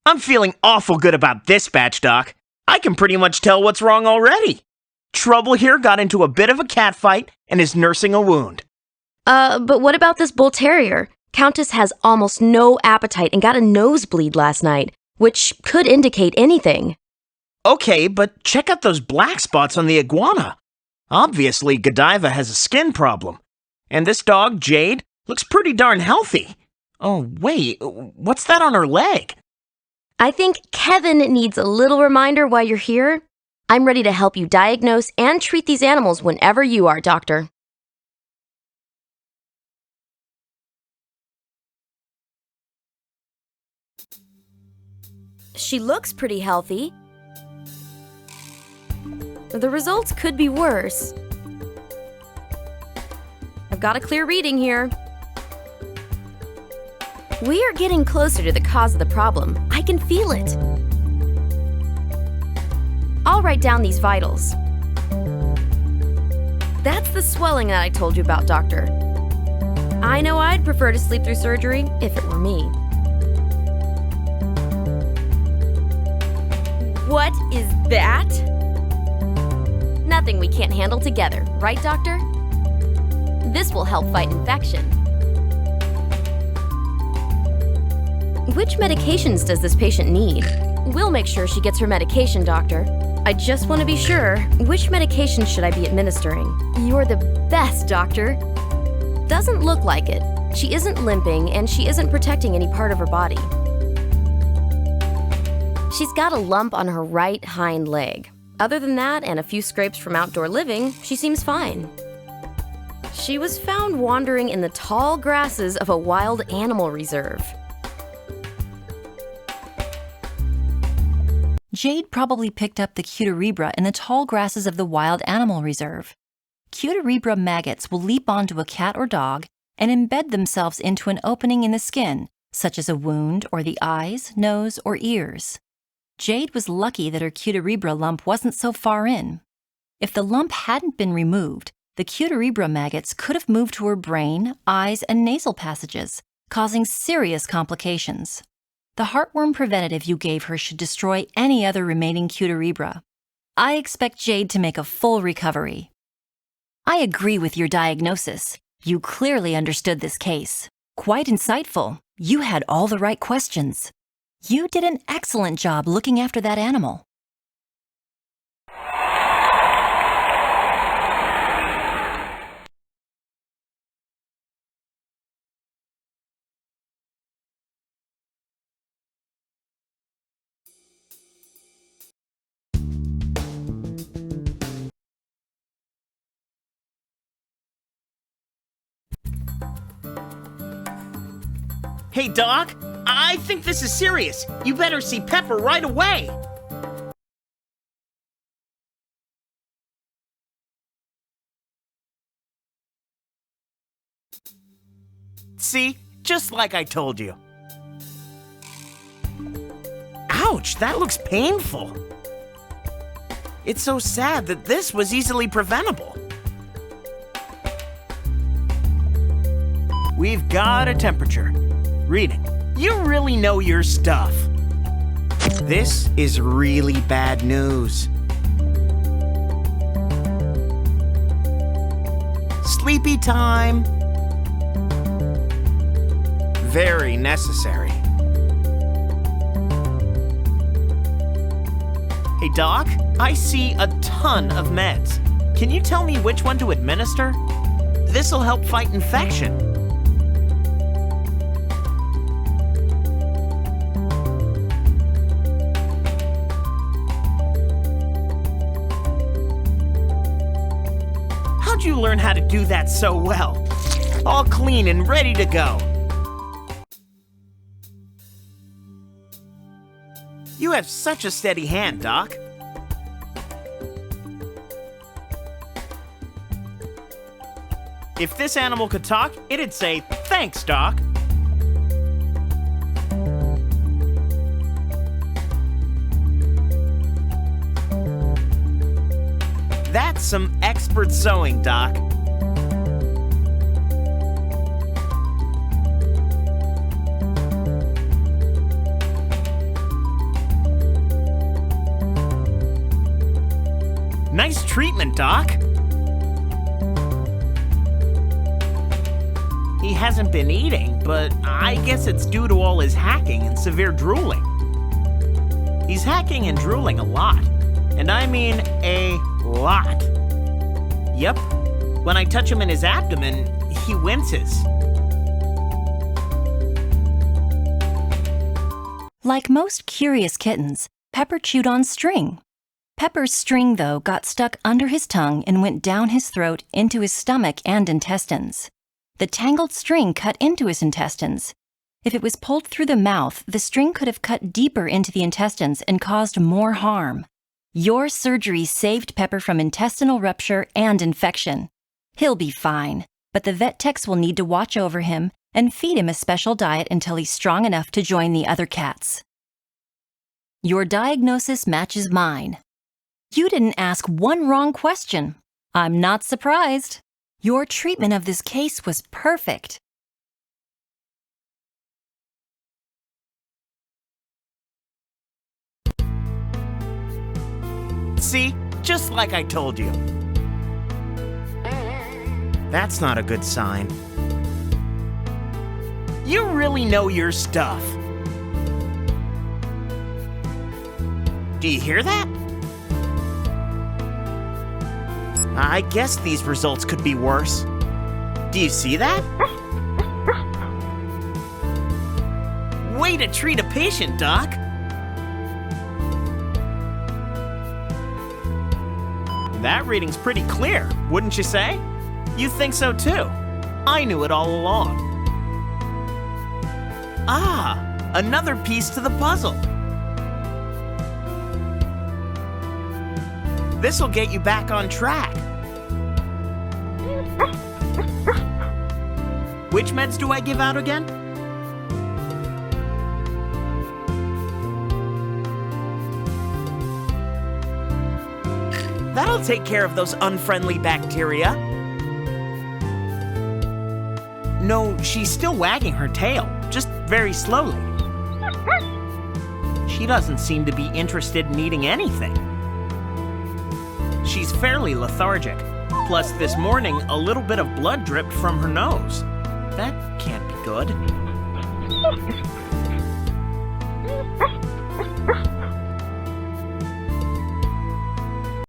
I'm feeling awful good about this batch, Doc. I can pretty much tell what's wrong already. Trouble here got into a bit of a cat fight and is nursing a wound. But what about this bull terrier? Countess has almost no appetite and got a nosebleed last night, which could indicate anything. Okay, but check out those black spots on the iguana. Obviously, Godiva has a skin problem. And this dog, Jade, looks pretty darn healthy. Oh, wait, what's that on her leg? I think Kevin needs a little reminder while you're here. I'm ready to help you diagnose and treat these animals whenever you are, Doctor. She looks pretty healthy. The results could be worse. I've got a clear reading here. We are getting closer to the cause of the problem. I can feel it. I'll write down these vitals. That's the swelling that I told you about, Doctor. I know I'd prefer to sleep through surgery if it were me. What is that? Nothing we can't handle together, right, Doctor? This will help fight infection. Which medications does this patient need? We'll make sure she gets her medication, Doctor. I just want to be sure, which medication should I be administering? You're the best, Doctor. Doesn't look like it. She isn't limping, and she isn't protecting any part of her body. She's got a lump on her right hind leg. Other than that, and a few scrapes from outdoor living, she seems fine. She was found wandering in the tall grasses of a wild animal reserve. Jade probably picked up the Cuterebra in the tall grasses of the wild animal reserve. Cuterebra maggots will leap onto a cat or dog and embed themselves into an opening in the skin, such as a wound or the eyes, nose, or ears. Jade was lucky that her Cuterebra lump wasn't so far in. If the lump hadn't been removed, the Cuterebra maggots could have moved to her brain, eyes, and nasal passages, causing serious complications. The heartworm preventative you gave her should destroy any other remaining Cuterebra. I expect Jade to make a full recovery. I agree with your diagnosis. You clearly understood this case. Quite insightful. You had all the right questions. You did an excellent job looking after that animal. Hey, Doc, I think this is serious. You better see Pepper right away. See? Just like I told you. Ouch, that looks painful. It's so sad that this was easily preventable. We've got a temperature. Reading. You really know your stuff. This is really bad news. Sleepy time. Very necessary. Hey, Doc, I see a ton of meds. Can you tell me which one to administer? This'll help fight infection. How'd you learn how to do that so well? All clean and ready to go. You have such a steady hand, Doc. If this animal could talk, it'd say, "Thanks, Doc." That's some expert sewing, Doc. treatment, Doc. He hasn't been eating, but I guess it's due to all his hacking and severe drooling. He's hacking and drooling a lot, and I mean a lot. Yep, when I touch him in his abdomen, he winces. Like most curious kittens, Pepper chewed on string. Pepper's string, though, got stuck under his tongue and went down his throat into his stomach and intestines. The tangled string cut into his intestines. If it was pulled through the mouth, the string could have cut deeper into the intestines and caused more harm. Your surgery saved Pepper from intestinal rupture and infection. He'll be fine, but the vet techs will need to watch over him and feed him a special diet until he's strong enough to join the other cats. Your diagnosis matches mine. You didn't ask one wrong question. I'm not surprised. Your treatment of this case was perfect. See? Just like I told you. That's not a good sign. You really know your stuff. Do you hear that? I guess these results could be worse. Do you see that? Way to treat a patient, Doc. That reading's pretty clear, wouldn't you say? You think so too. I knew it all along. Ah, another piece to the puzzle. This'll get you back on track. Which meds do I give out again? That'll take care of those unfriendly bacteria. No, she's still wagging her tail, just very slowly. She doesn't seem to be interested in eating anything. She's fairly lethargic. Plus, this morning, a little bit of blood dripped from her nose. That can't be good.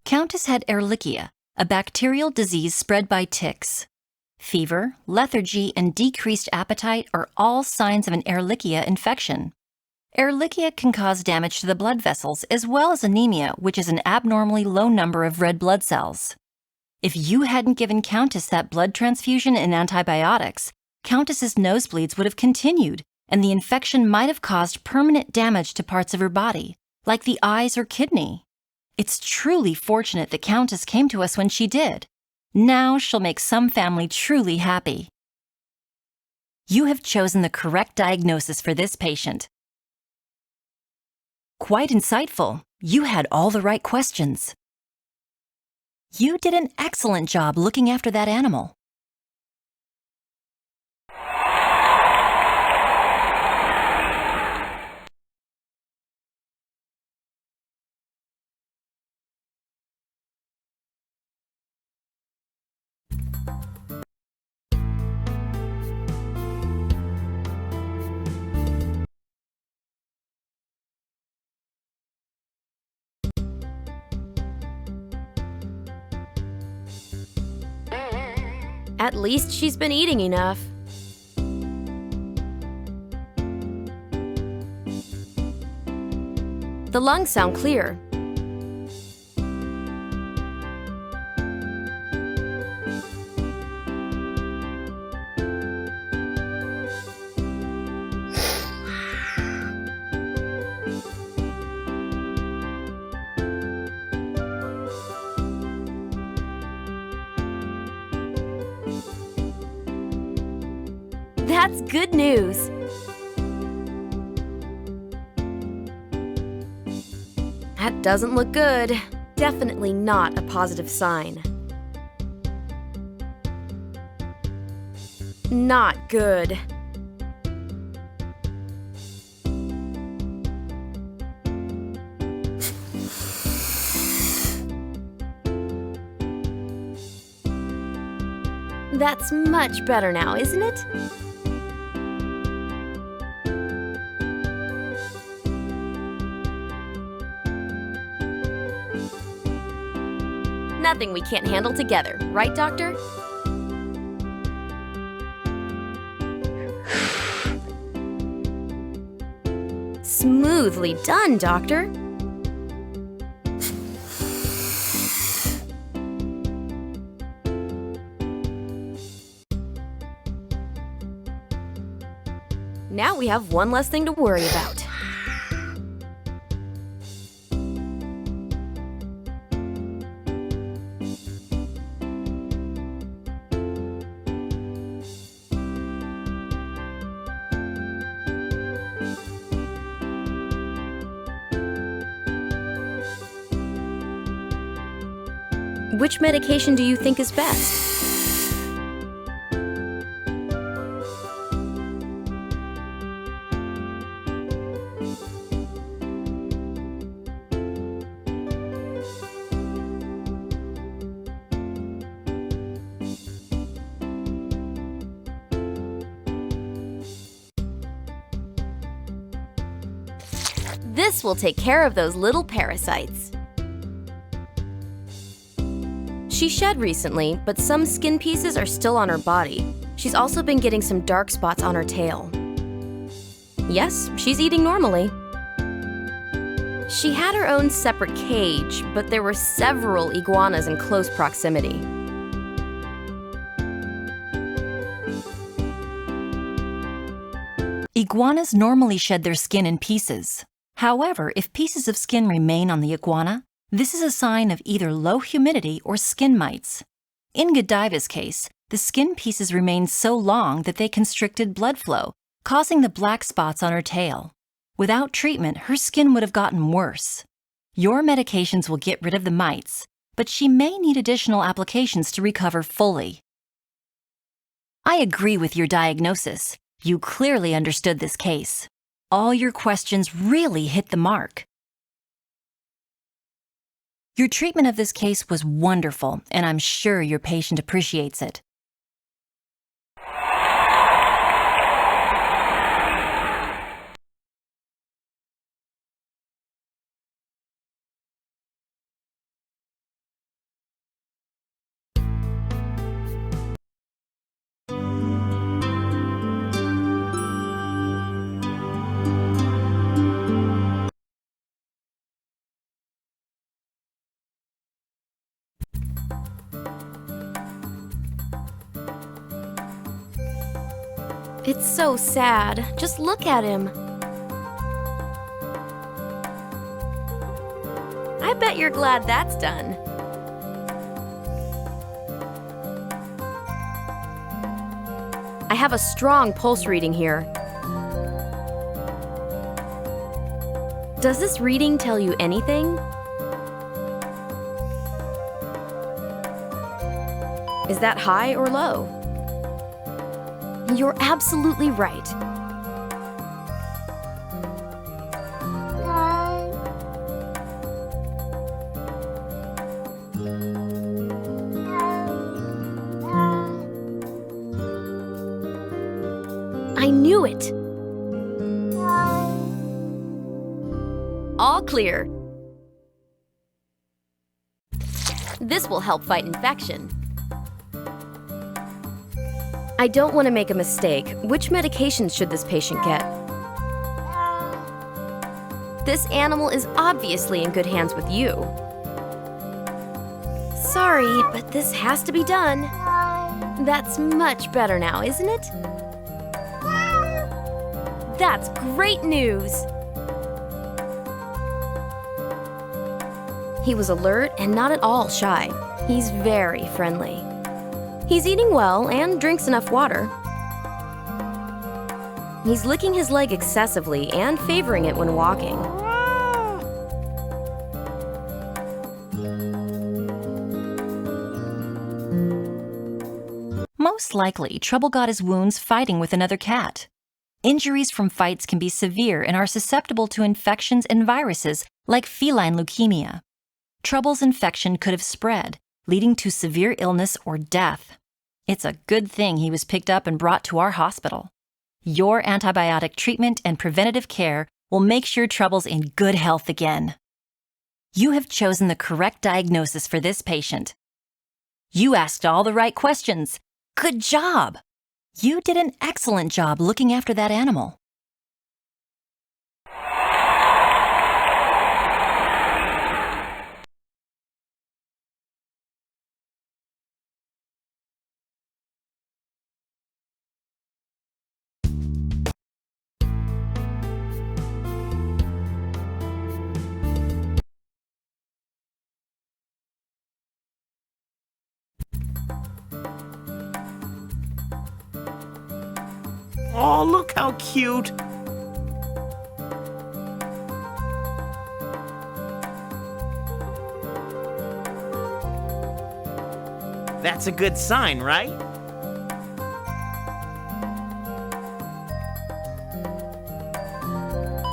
Countess had Ehrlichia, a bacterial disease spread by ticks. Fever, lethargy, and decreased appetite are all signs of an Ehrlichia infection. Ehrlichia can cause damage to the blood vessels as well as anemia, which is an abnormally low number of red blood cells. If you hadn't given Countess that blood transfusion and antibiotics, Countess's nosebleeds would have continued, and the infection might have caused permanent damage to parts of her body, like the eyes or kidney. It's truly fortunate that Countess came to us when she did. Now she'll make some family truly happy. You have chosen the correct diagnosis for this patient. Quite insightful. You had all the right questions. You did an excellent job looking after that animal. At least she's been eating enough. The lungs sound clear. That's good news. That doesn't look good. Definitely not a positive sign. Not good. That's much better now, isn't it? Nothing we can't handle together, right, Doctor? Smoothly done, Doctor. Now we have one less thing to worry about. Which medication do you think is best? This will take care of those little parasites. She shed recently, but some skin pieces are still on her body. She's also been getting some dark spots on her tail. Yes, she's eating normally. She had her own separate cage, but there were several iguanas in close proximity. Iguanas normally shed their skin in pieces. However, if pieces of skin remain on the iguana, this is a sign of either low humidity or skin mites. In Godiva's case, the skin pieces remained so long that they constricted blood flow, causing the black spots on her tail. Without treatment, her skin would have gotten worse. Your medications will get rid of the mites, but she may need additional applications to recover fully. I agree with your diagnosis. You clearly understood this case. All your questions really hit the mark. Your treatment of this case was wonderful, and I'm sure your patient appreciates it. It's so sad. Just look at him. I bet you're glad that's done. I have a strong pulse reading here. Does this reading tell you anything? Is that high or low? You're absolutely right. I knew it. All clear. This will help fight infection. I don't want to make a mistake. Which medications should this patient get? This animal is obviously in good hands with you. Sorry, but this has to be done. That's much better now, isn't it? That's great news! He was alert and not at all shy. He's very friendly. He's eating well and drinks enough water. He's licking his leg excessively and favoring it when walking. Most likely, Trouble got his wounds fighting with another cat. Injuries from fights can be severe and are susceptible to infections and viruses like feline leukemia. Trouble's infection could have spread, leading to severe illness or death. It's a good thing he was picked up and brought to our hospital. Your antibiotic treatment and preventative care will make sure Trouble's in good health again. You have chosen the correct diagnosis for this patient. You asked all the right questions. Good job! You did an excellent job looking after that animal. Oh, look how cute! That's a good sign, right?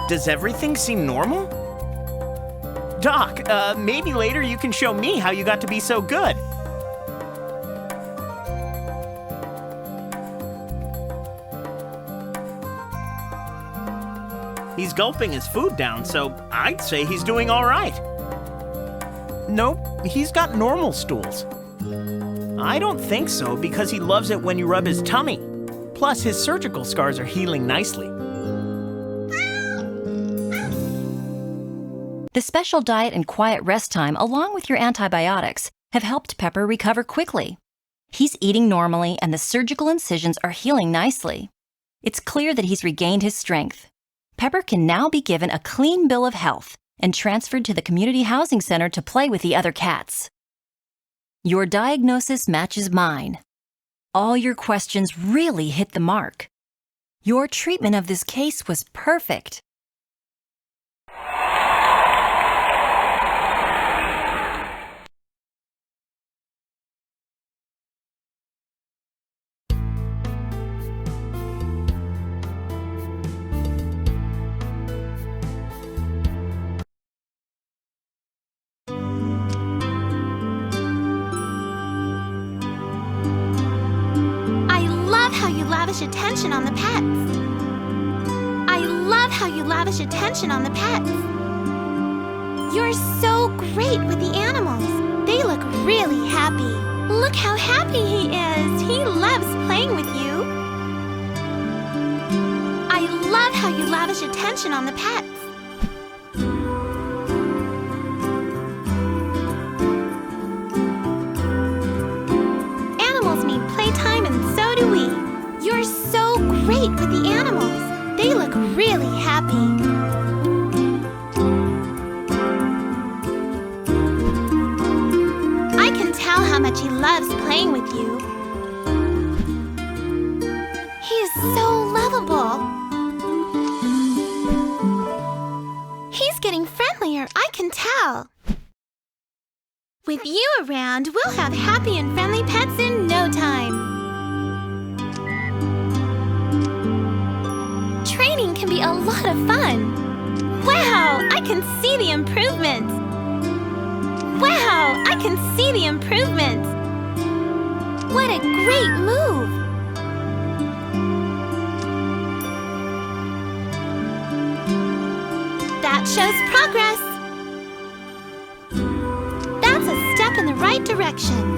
Does everything seem normal? Doc, maybe later you can show me how you got to be so good. He's gulping his food down, so I'd say he's doing all right. Nope, he's got normal stools. I don't think so because he loves it when you rub his tummy. Plus, his surgical scars are healing nicely. The special diet and quiet rest time, along with your antibiotics, have helped Pepper recover quickly. He's eating normally and the surgical incisions are healing nicely. It's clear that he's regained his strength. Pepper can now be given a clean bill of health and transferred to the community housing center to play with the other cats. Your diagnosis matches mine. All your questions really hit the mark. Your treatment of this case was perfect. Lavish attention on the pets. I love how you lavish attention on the pets. You're so great with the animals. They look really happy. Look how happy he is. He loves playing with you. I love how you lavish attention on the pets. Animals need playtime and so do we. You're so great with the animals. They look really happy. I can tell how much he loves playing with you. He's so lovable. He's getting friendlier, I can tell. With you around, we'll have happy and friendly pets in no time. Training can be a lot of fun. Wow, I can see the improvements. Wow, I can see the improvements. What a great move. That shows progress. That's a step in the right direction.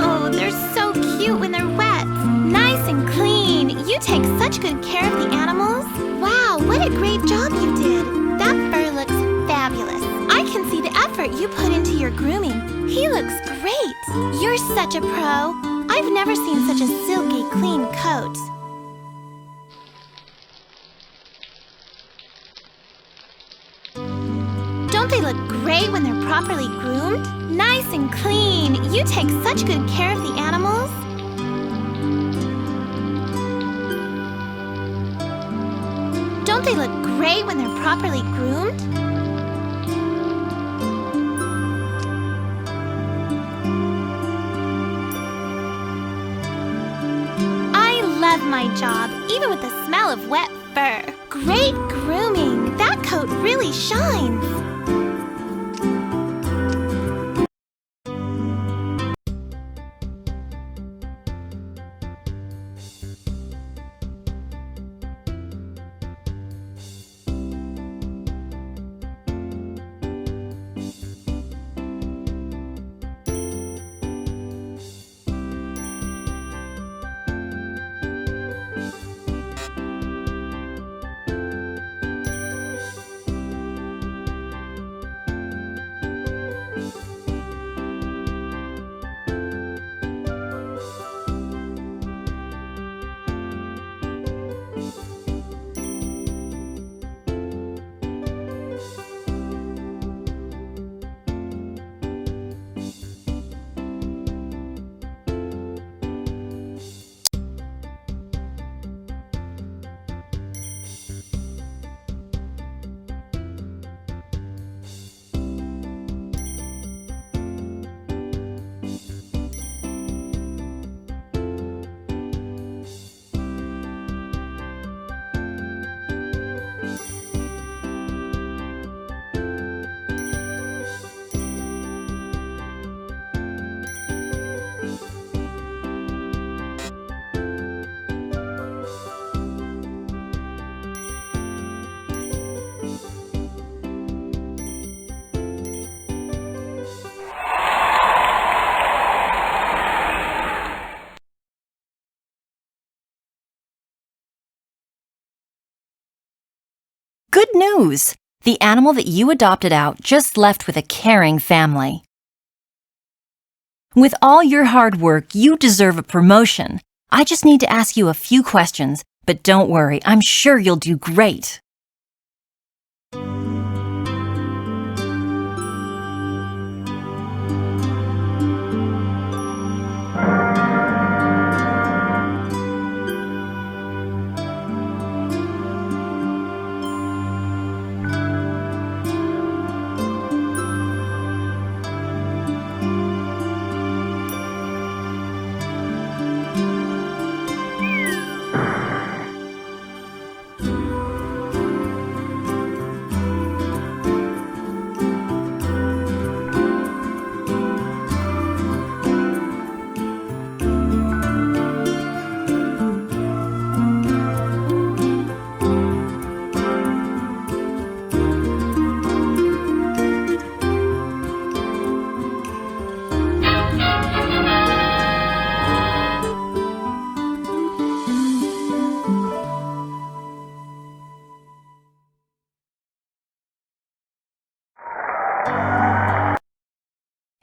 Oh, they're so cute when they're wet. Nice and clean. You take such good care of the animals. Wow, what a great job you did. That fur looks fabulous. I can see the effort you put into your grooming. He looks great. You're such a pro. I've never seen such a silky, clean coat. Don't they look great when they're properly groomed? Nice and clean. You take such good care of the animals. Don't they look great when they're properly groomed? I love my job, even with the smell of wet fur. Great grooming. That coat really shines. Good news! The animal that you adopted out just left with a caring family. With all your hard work, you deserve a promotion. I just need to ask you a few questions, but don't worry, I'm sure you'll do great.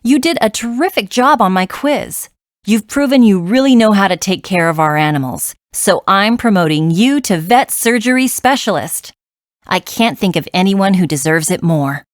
You did a terrific job on my quiz. You've proven you really know how to take care of our animals, so I'm promoting you to vet surgery specialist. I can't think of anyone who deserves it more.